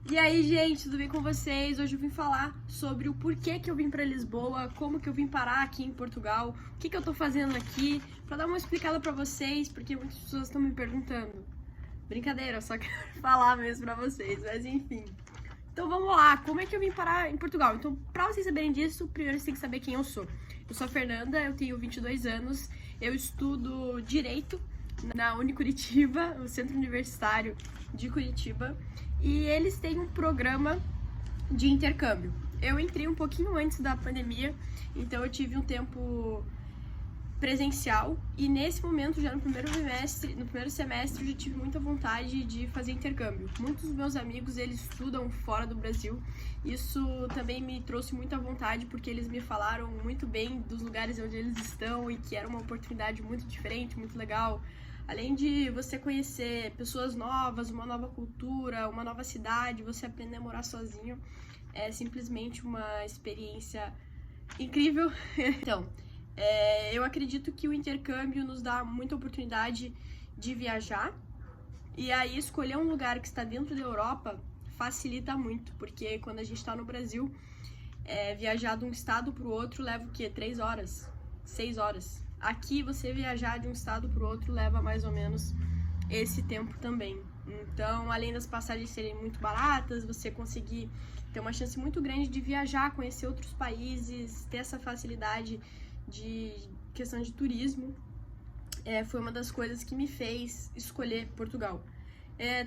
E aí, gente, tudo bem com vocês? Hoje eu vim falar sobre o porquê que eu vim pra Lisboa, como que eu vim parar aqui em Portugal, o que que eu tô fazendo aqui, pra dar uma explicada pra vocês, porque muitas pessoas estão me perguntando. Brincadeira, eu só quero falar mesmo pra vocês, mas enfim. Então vamos lá, como é que eu vim parar em Portugal? Então, pra vocês saberem disso, primeiro vocês têm que saber quem eu sou. Eu sou a Fernanda, eu tenho 22 anos, eu estudo Direito na Unicuritiba, o Centro Universitário de Curitiba, e eles têm um programa de intercâmbio. Eu entrei um pouquinho antes da pandemia, então eu tive um tempo presencial e nesse momento, já no primeiro semestre, eu já tive muita vontade de fazer intercâmbio. Muitos dos meus amigos, eles estudam fora do Brasil. Isso também me trouxe muita vontade porque eles me falaram muito bem dos lugares onde eles estão e que era uma oportunidade muito diferente, muito legal. Além de você conhecer pessoas novas, uma nova cultura, uma nova cidade, você aprender a morar sozinho, é simplesmente uma experiência incrível. Então, eu acredito que o intercâmbio nos dá muita oportunidade de viajar, e aí escolher um lugar que está dentro da Europa facilita muito, porque quando a gente está no Brasil, viajar de um estado para o outro leva o quê? 3 horas, 6 horas. Aqui, você viajar de um estado para o outro leva mais ou menos esse tempo também. Então, além das passagens serem muito baratas, você conseguir ter uma chance muito grande de viajar, conhecer outros países, ter essa facilidade de questão de turismo, foi uma das coisas que me fez escolher Portugal.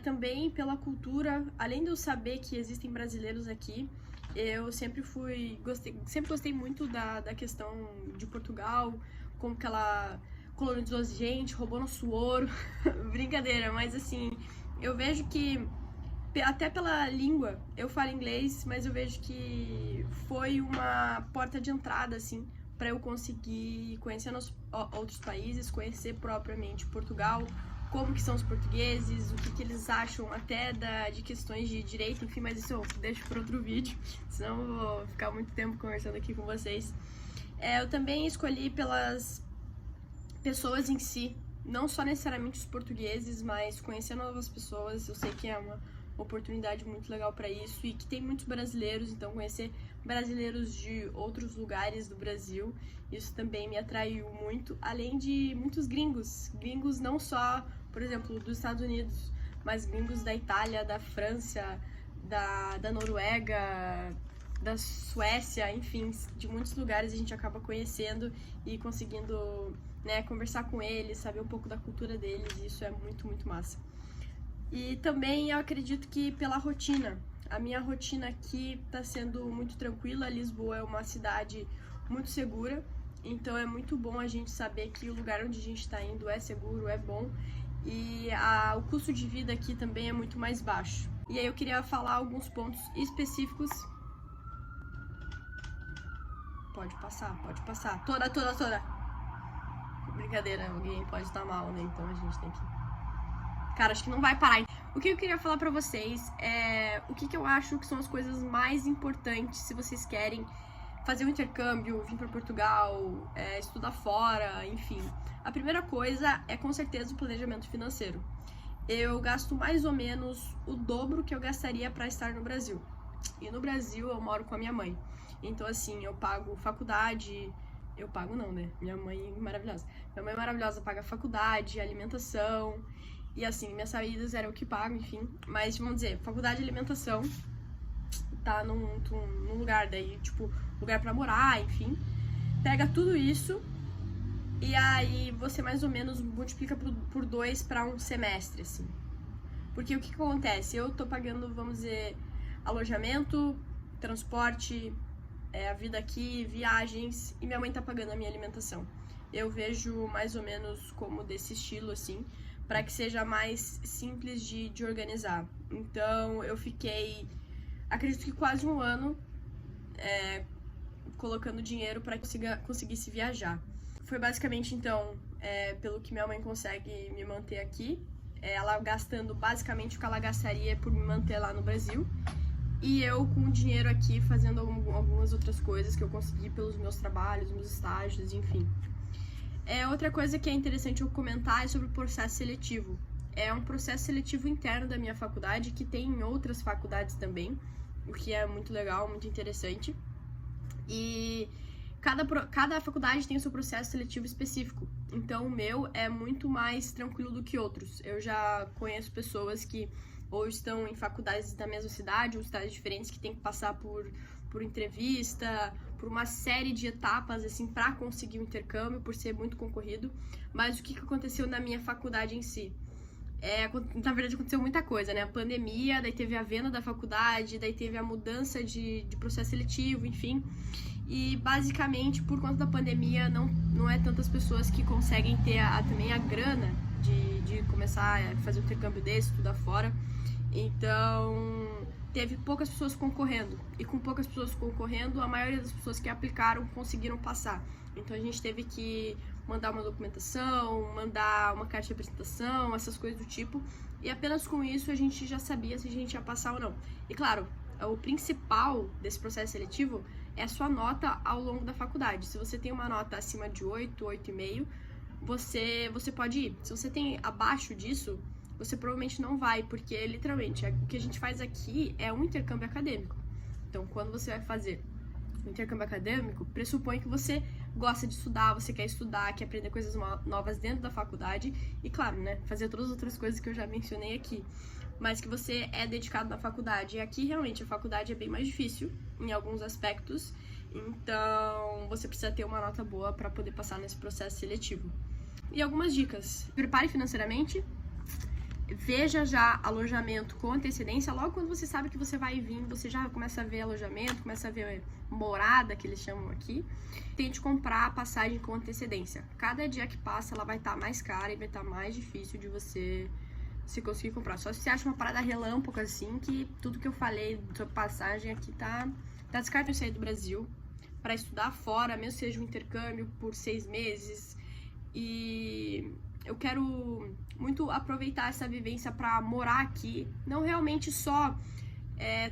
Também pela cultura, além de eu saber que existem brasileiros aqui, eu sempre gostei muito da questão de Portugal, como que ela colonizou a gente, roubou nosso ouro, brincadeira, mas assim, eu vejo que, até pela língua, eu falo inglês, mas eu vejo que foi uma porta de entrada, assim, para eu conseguir conhecer outros países, conhecer propriamente Portugal, como que são os portugueses, o que eles acham até de questões de direito, enfim, mas isso eu deixo para outro vídeo, senão eu vou ficar muito tempo conversando aqui com vocês. Eu também escolhi pelas pessoas em si, não só necessariamente os portugueses, mas conhecer novas pessoas. Eu sei que é uma oportunidade muito legal para isso e que tem muitos brasileiros, então conhecer brasileiros de outros lugares do Brasil, isso também me atraiu muito, além de muitos gringos não só, por exemplo, dos Estados Unidos, mas gringos da Itália, da França, da Noruega, da Suécia, enfim, de muitos lugares a gente acaba conhecendo e conseguindo, né, conversar com eles, saber um pouco da cultura deles, e isso é muito, muito massa. E também eu acredito que pela rotina, a minha rotina aqui tá sendo muito tranquila. Lisboa é uma cidade muito segura, então é muito bom a gente saber que o lugar onde a gente tá indo é seguro, é bom, e o custo de vida aqui também é muito mais baixo. E aí eu queria falar alguns pontos específicos. Pode passar, toda. Brincadeira, alguém pode estar mal, né? Então a gente tem que... Cara, acho que não vai parar. O que eu queria falar pra vocês é o que eu acho que são as coisas mais importantes se vocês querem fazer um intercâmbio, vir pra Portugal, estudar fora, enfim. A primeira coisa é com certeza o planejamento financeiro. Eu gasto mais ou menos o dobro que eu gastaria pra estar no Brasil. E no Brasil eu moro com a minha mãe. Então, assim, eu pago faculdade... Eu pago não, né? Minha mãe maravilhosa. Minha mãe maravilhosa paga faculdade, alimentação... E assim, minhas saídas eram o que pago, enfim. Mas, vamos dizer, faculdade e alimentação tá num lugar, daí, tipo, lugar pra morar, enfim. Pega tudo isso e aí você mais ou menos multiplica por 2 pra um semestre, assim. Porque o que acontece? Eu tô pagando, vamos dizer, alojamento, transporte, a vida aqui, viagens, e minha mãe tá pagando a minha alimentação. Eu vejo mais ou menos como desse estilo, assim, para que seja mais simples de organizar. Então, eu fiquei, acredito que quase um ano colocando dinheiro para que conseguisse viajar. Foi basicamente, então, pelo que minha mãe consegue me manter aqui, ela gastando basicamente o que ela gastaria por me manter lá no Brasil, e eu com dinheiro aqui fazendo algumas outras coisas que eu consegui pelos meus trabalhos, meus estágios, enfim. Outra coisa que é interessante eu comentar é sobre o processo seletivo. é um processo seletivo interno da minha faculdade, que tem em outras faculdades também, o que é muito legal, muito interessante. E cada faculdade tem o seu processo seletivo específico. Então, o meu é muito mais tranquilo do que outros. Eu já conheço pessoas que ou estão em faculdades da mesma cidade ou cidades diferentes que tem que passar por entrevista, por uma série de etapas, assim, para conseguir o intercâmbio, por ser muito concorrido. Mas o que aconteceu na minha faculdade em si? Na verdade, aconteceu muita coisa, né? A pandemia, daí teve a venda da faculdade, daí teve a mudança de processo seletivo, enfim. E, basicamente, por conta da pandemia, não é tantas pessoas que conseguem ter também a grana de começar a fazer um intercâmbio desse, estudar fora. Então, teve poucas pessoas concorrendo. E com poucas pessoas concorrendo, a maioria das pessoas que aplicaram conseguiram passar. Então, a gente teve que mandar uma documentação, mandar uma carta de apresentação, essas coisas do tipo. E apenas com isso a gente já sabia se a gente ia passar ou não. E claro, o principal desse processo seletivo é a sua nota ao longo da faculdade. Se você tem uma nota acima de 8, 8,5, você pode ir. Se você tem abaixo disso, você provavelmente não vai, porque literalmente o que a gente faz aqui é um intercâmbio acadêmico. Então, quando você vai fazer um intercâmbio acadêmico, pressupõe que você gosta de estudar, você quer estudar, quer aprender coisas novas dentro da faculdade e, claro, né, fazer todas as outras coisas que eu já mencionei aqui, mas que você é dedicado na faculdade. E aqui, realmente, a faculdade é bem mais difícil em alguns aspectos, então você precisa ter uma nota boa para poder passar nesse processo seletivo. E algumas dicas: prepare financeiramente, veja já alojamento com antecedência. Logo quando você sabe que você vai vir, você já começa a ver alojamento, começa a ver morada, que eles chamam aqui. Tente comprar a passagem com antecedência. Cada dia que passa, ela vai estar mais cara e vai estar mais difícil de você se conseguir comprar. Só se você acha uma parada relâmpago, assim, que tudo que eu falei sobre passagem aqui tá descartado. Sair do Brasil para estudar fora, mesmo seja um intercâmbio por 6 meses. E eu quero muito aproveitar essa vivência para morar aqui, não realmente só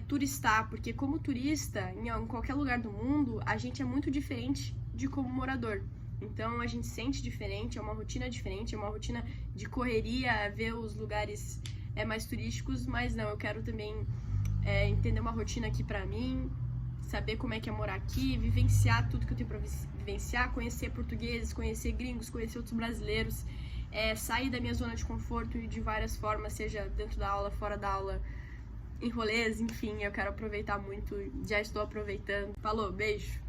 turistar, porque como turista, em qualquer lugar do mundo, a gente é muito diferente de como morador. Então a gente sente diferente, é uma rotina diferente, é uma rotina de correria, ver os lugares mais turísticos, mas não, eu quero também entender uma rotina aqui pra mim, saber como é que é morar aqui, vivenciar tudo que eu tenho pra vivenciar, conhecer portugueses, conhecer gringos, conhecer outros brasileiros, sair da minha zona de conforto de várias formas, seja dentro da aula, fora da aula, em rolês, enfim, eu quero aproveitar muito, já estou aproveitando. Falou, beijo!